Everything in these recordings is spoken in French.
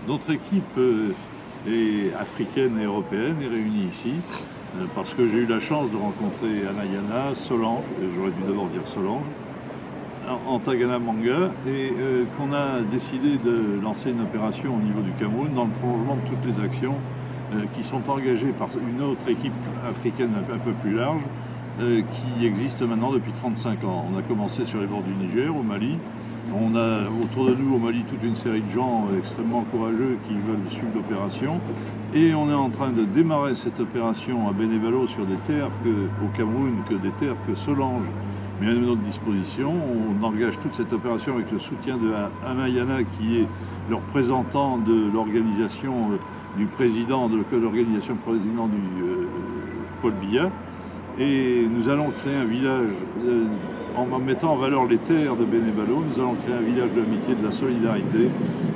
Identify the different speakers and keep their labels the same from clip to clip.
Speaker 1: Notre équipe est africaine et européenne est réunie ici parce que j'ai eu la chance de rencontrer Anayana, Solange, j'aurais dû d'abord dire Solange, Ntaganda Manga, et qu'on a décidé de lancer une opération au niveau du Cameroun dans le prolongement de toutes les actions qui sont engagées par une autre équipe africaine un peu plus large qui existe maintenant depuis 35 ans. On a commencé sur les bords du Niger, au Mali. On a autour de nous au Mali toute une série de gens extrêmement courageux qui veulent suivre l'opération. Et on est en train de démarrer cette opération à Bénévalo sur des terres au Cameroun, des terres que Solange met à notre disposition. On engage toute cette opération avec le soutien de Amayana qui est le représentant de l'organisation du président de l'organisation président du Paul Biya. Et nous allons créer un village en mettant en valeur les terres de Bénévalo. Nous allons créer un village de l'amitié et de la solidarité.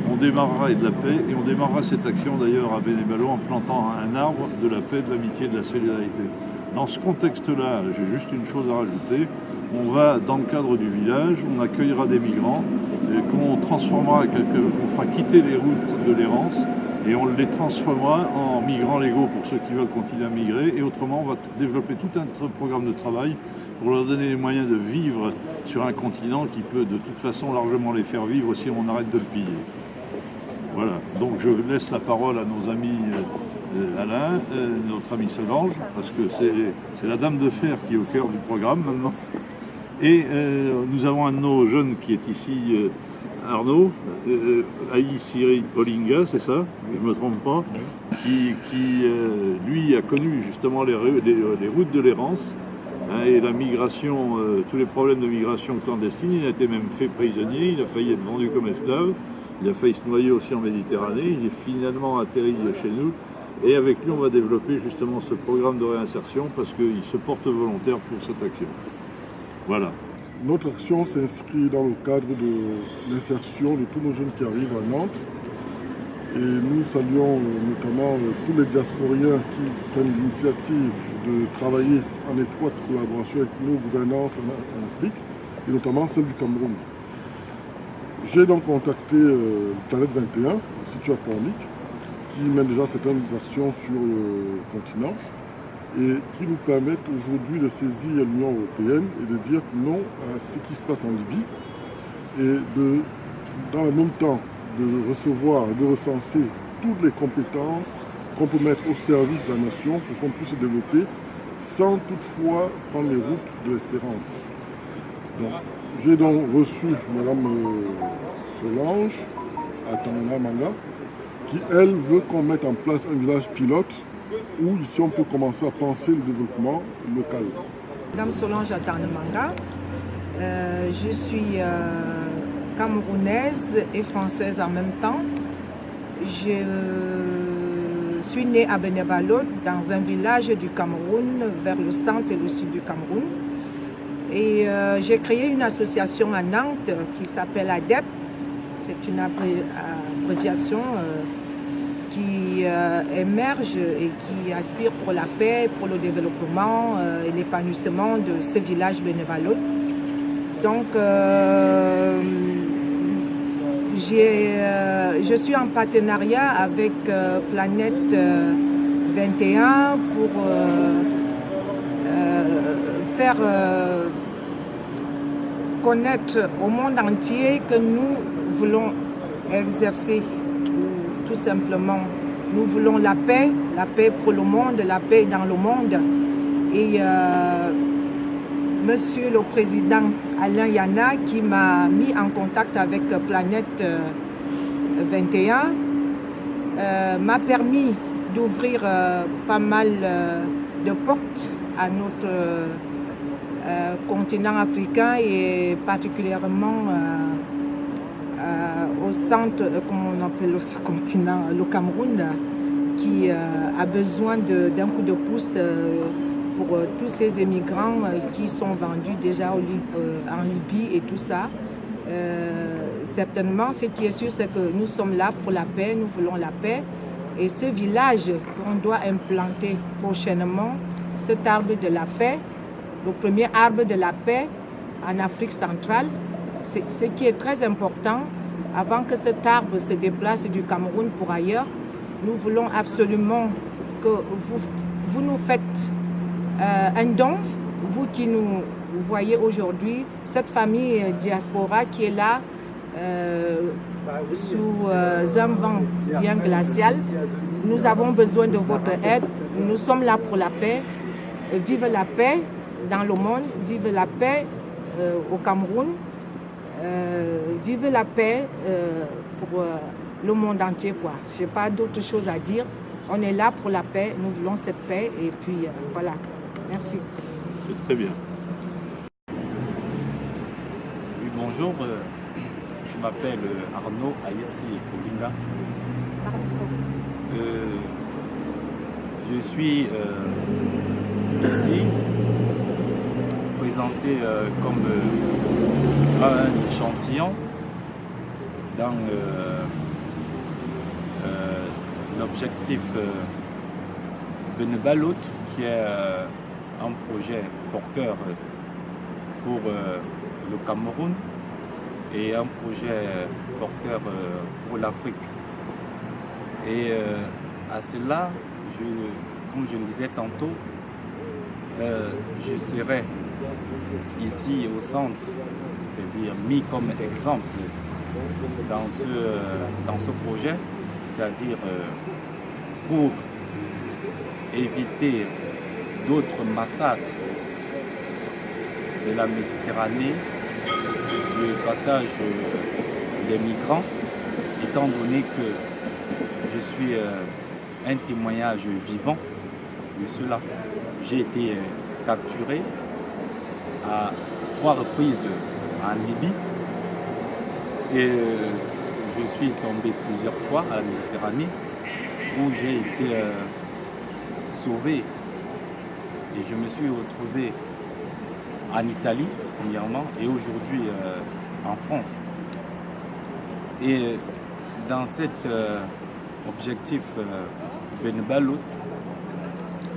Speaker 1: On démarrera et de la paix, et on démarrera cette action d'ailleurs à Bénévalo en plantant un arbre de la paix, de l'amitié et de la solidarité. Dans ce contexte-là, j'ai juste une chose à rajouter. On va, dans le cadre du village, on accueillera des migrants qu'on transformera, qu'on fera quitter les routes de l'errance, et on les transformera en migrants légaux pour ceux qui veulent continuer à migrer. Et autrement, on va développer tout un programme de travail pour leur donner les moyens de vivre sur un continent qui peut de toute façon largement les faire vivre si on arrête de le piller. Voilà, donc je laisse la parole à nos amis Alain, notre ami Solange, parce que c'est la dame de fer qui est au cœur du programme maintenant. Et nous avons un de nos jeunes qui est ici, Arnaud, Aïe Siri Olinga, c'est ça, je ne me trompe pas, qui lui a connu justement les routes de l'errance et la migration, tous les problèmes de migration clandestine. Il a été même fait prisonnier, il a failli être vendu comme esclave, il a failli se noyer aussi en Méditerranée, il est finalement atterri chez nous. Et avec lui, on va développer justement ce programme de réinsertion parce qu'il se porte volontaire pour cette action. Voilà.
Speaker 2: Notre action s'inscrit dans le cadre de l'insertion de tous nos jeunes qui arrivent à Nantes. Et nous saluons notamment tous les diasporiens qui prennent l'initiative de travailler en étroite collaboration avec nos gouvernances en Afrique, et notamment celle du Cameroun. J'ai donc contacté Planète 21, situé à Pornic, qui mène déjà certaines actions sur le continent et qui nous permettent aujourd'hui de saisir l'Union européenne et de dire non à ce qui se passe en Libye et dans le même temps de recevoir, de recenser toutes les compétences qu'on peut mettre au service de la nation pour qu'on puisse se développer sans toutefois prendre les routes de l'espérance. J'ai donc reçu Mme Solange, Ntaganda Manga, qui, elle, veut qu'on mette en place un village pilote où ici on peut commencer à penser le développement local.
Speaker 3: Madame Solange Ntaganda Manga, je suis camerounaise et française en même temps. Je suis née à Bénévalo, dans un village du Cameroun, vers le centre et le sud du Cameroun. Et j'ai créé une association à Nantes qui s'appelle ADEP. C'est une abréviation qui émerge et qui aspire pour la paix, pour le développement et l'épanouissement de ce village Bénévalo. Donc, je suis en partenariat avec Planète 21 pour faire connaître au monde entier que nous voulons exercer, tout simplement, nous voulons la paix pour le monde, la paix dans le monde. Et Monsieur le Président Alain Yana, qui m'a mis en contact avec Planète 21, m'a permis d'ouvrir pas mal de portes à notre continent africain et particulièrement au centre, comme on appelle ce continent, le Cameroun, qui a besoin d'un coup de pouce pour tous ces émigrants qui sont vendus déjà en Libye et tout ça. Certainement, ce qui est sûr, c'est que nous sommes là pour la paix, nous voulons la paix. Et ce village qu'on doit implanter prochainement, cet arbre de la paix, le premier arbre de la paix en Afrique centrale, ce qui est très important, avant que cet arbre se déplace du Cameroun pour ailleurs, nous voulons absolument que vous nous faites un don, vous qui nous voyez aujourd'hui, cette famille diaspora qui est là sous un vent bien glacial. Nous avons besoin de votre aide. Nous sommes là pour la paix. Vive la paix dans le monde, vive la paix au Cameroun, vive la paix pour le monde entier, quoi. Je n'ai pas d'autre chose à dire. On est là pour la paix, nous voulons cette paix et puis voilà. Merci.
Speaker 1: C'est très bien.
Speaker 4: Oui, bonjour. Je m'appelle Arnaud Aïssi Olinga. Je suis ici présenté comme un échantillon dans l'objectif Benebalout, qui est un projet porteur pour le Cameroun et un projet porteur pour l'Afrique. Et à cela, comme je le disais tantôt, je serai ici au centre, c'est-à-dire mis comme exemple dans ce projet, c'est-à-dire pour éviter d'autres massacres de la Méditerranée, du passage des migrants, étant donné que je suis un témoignage vivant de cela. J'ai été capturé à 3 reprises en Libye et je suis tombé plusieurs fois à la Méditerranée où j'ai été sauvé et je me suis retrouvé en Italie premièrement et aujourd'hui en France. Et dans cet objectif Benebalout,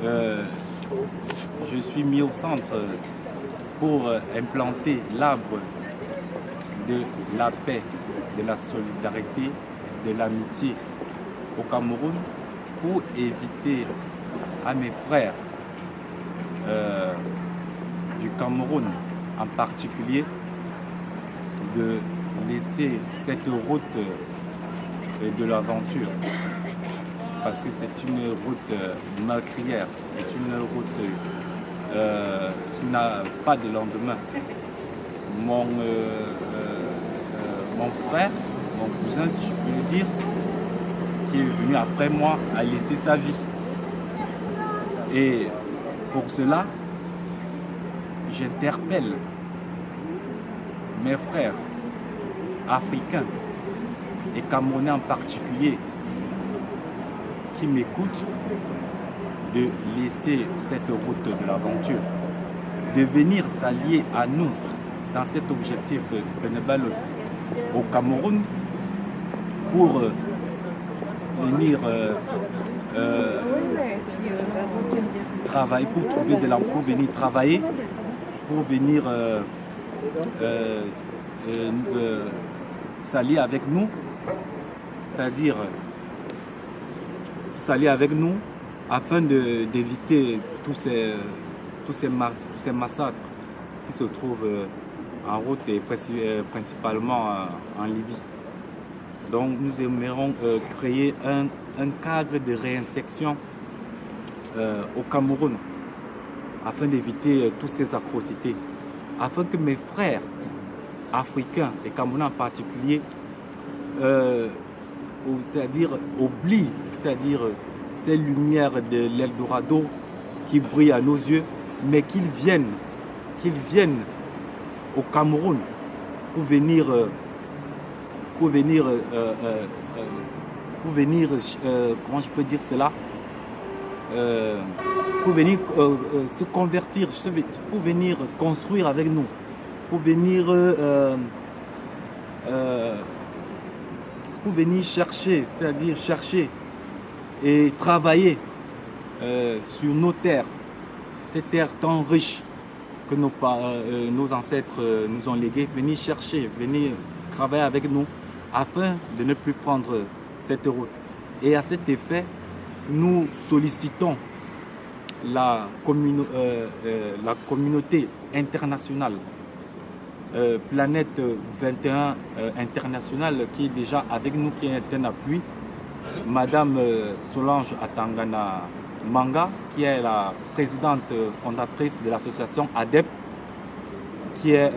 Speaker 4: je suis mis au centre pour implanter l'arbre de la paix, de la solidarité, de l'amitié au Cameroun pour éviter à mes frères du Cameroun en particulier de laisser cette route de l'aventure, parce que c'est une route meurtrière, c'est une route qui n'a pas de lendemain. Mon frère, mon cousin, si je peux le dire, qui est venu après moi, a laissé sa vie. Et pour cela, j'interpelle mes frères africains et camerounais en particulier qui m'écoutent de laisser cette route de l'aventure, de venir s'allier à nous dans cet objectif Benebalout au Cameroun pour venir travailler, pour trouver de l'emploi, pour venir travailler, pour venir s'allier avec nous, c'est-à-dire s'allier avec nous afin d'éviter tous ces massacres qui se trouvent en route et principalement en Libye. Donc nous aimerions créer un cadre de réinsertion au Cameroun afin d'éviter toutes ces atrocités, afin que mes frères africains et camerounais en particulier c'est-à-dire oublient, c'est-à-dire ces lumières de l'Eldorado qui brillent à nos yeux, mais qu'ils viennent au Cameroun pour venir comment je peux dire cela, pour venir se convertir, pour venir construire avec nous, pour venir chercher, c'est-à-dire chercher et travailler sur nos terres, ces terres tant riches que nos ancêtres nous ont léguées, venir chercher, venir travailler avec nous afin de ne plus prendre cette route. Et à cet effet, nous sollicitons la communauté internationale, Planète 21 internationale, qui est déjà avec nous, qui est un appui. Madame Solange Atangana Manga, qui est la présidente fondatrice de l'association ADEP, qui est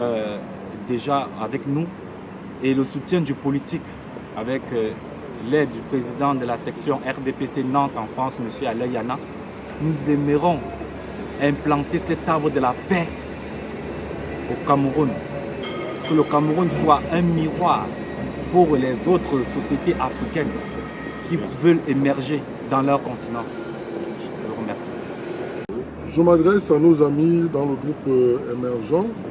Speaker 4: déjà avec nous, et le soutien du politique avec l'aide du président de la section RDPC Nantes en France, M. Alain Yana. Nous aimerons implanter cet arbre de la paix au Cameroun. Que le Cameroun soit un miroir pour les autres sociétés africaines qui veulent émerger dans leur continent. Je vous remercie.
Speaker 2: Je m'adresse à nos amis dans le groupe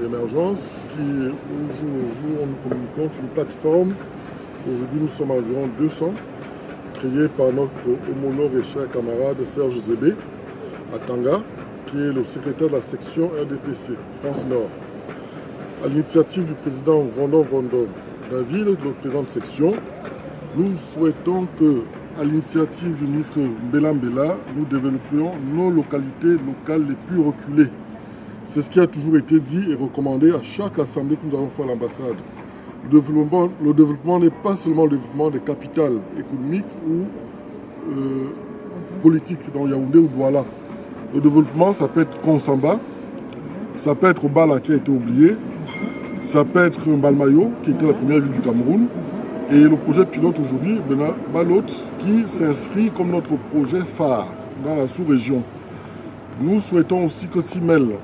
Speaker 2: Émergence, qui au jour le jour, nous communiquons sur une plateforme. Aujourd'hui, nous sommes environ 200, triés par notre homologue et cher camarade Serge Zébé, à Tanga, qui est le secrétaire de la section RDPC, France Nord. À l'initiative du président Vondon David, le président de section, nous souhaitons que, à l'initiative du ministre Mbela Mbela, nous développions nos localités locales les plus reculées. C'est ce qui a toujours été dit et recommandé à chaque assemblée que nous avons fait à l'ambassade. Le développement n'est pas seulement le développement des capitales économiques ou politiques, dans Yaoundé ou Douala. Le développement, ça peut être Konsamba, ça peut être Bala qui a été oublié, ça peut être Mbalmayo, qui était la première ville du Cameroun, et le projet pilote aujourd'hui, Balot, qui s'inscrit comme notre projet phare dans la sous-région. Nous souhaitons aussi que s'y mêlent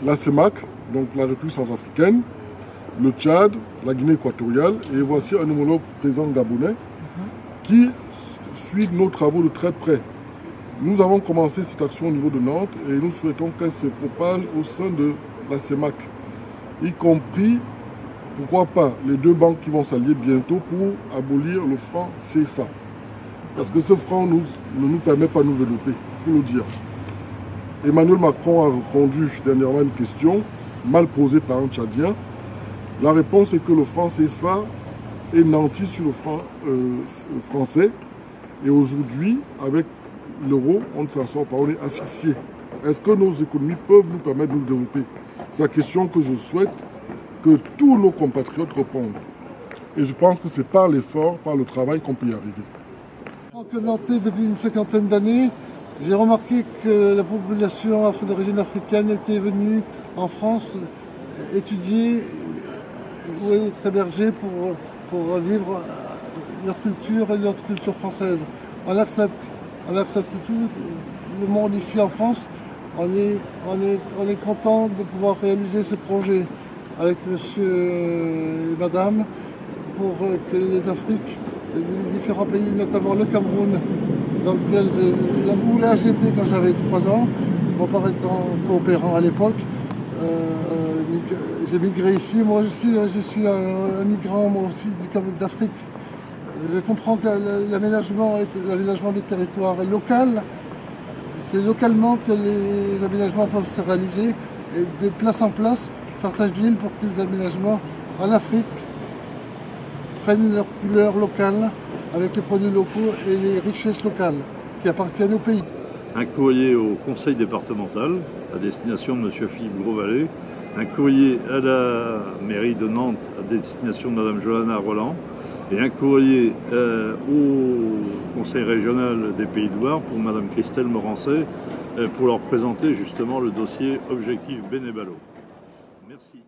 Speaker 2: la CEMAC, donc la République centrafricaine, le Tchad, la Guinée équatoriale, et voici un homologue président gabonais qui suit nos travaux de très près. Nous avons commencé cette action au niveau de Nantes et nous souhaitons qu'elle se propage au sein de la CEMAC, y compris, pourquoi pas, les deux banques qui vont s'allier bientôt pour abolir le franc CFA. Parce que ce franc ne nous permet pas de nous développer, il faut le dire. Emmanuel Macron a répondu dernièrement à une question mal posée par un Tchadien. La réponse est que le franc CFA est nanti sur le franc français. Et aujourd'hui, avec l'euro, on ne s'en sort pas, on est asphyxié. Est-ce que nos économies peuvent nous permettre de nous développer? C'est la question que je souhaite que tous nos compatriotes répondent. Et je pense que c'est par l'effort, par le travail qu'on peut y arriver.
Speaker 5: En tant que Nantais depuis une cinquantaine d'années, j'ai remarqué que la population d'origine africaine était venue en France étudier ou être hébergée pour vivre leur culture et notre culture française. On accepte tout le monde ici en France. On est content de pouvoir réaliser ce projet avec monsieur et madame pour que les Afriques, les différents pays, notamment le Cameroun, dans lequel là j'étais quand j'avais 3 ans, mon père étant coopérant à l'époque, j'ai migré ici. Moi aussi, je suis un migrant, moi aussi, d'Afrique. Je comprends que l'aménagement du territoire est local. C'est localement que les aménagements peuvent se réaliser et de place en place, partage d'huile pour que les aménagements en Afrique prennent leur couleur locale avec les produits locaux et les richesses locales qui appartiennent au pays.
Speaker 1: Un courrier au conseil départemental à destination de M. Philippe Grosvalet, un courrier à la mairie de Nantes à destination de Mme Johanna Roland et un courrier au conseil régional des Pays de Loire pour Mme Christelle Morancet pour leur présenter justement le dossier Objectif Bénévalo. Merci.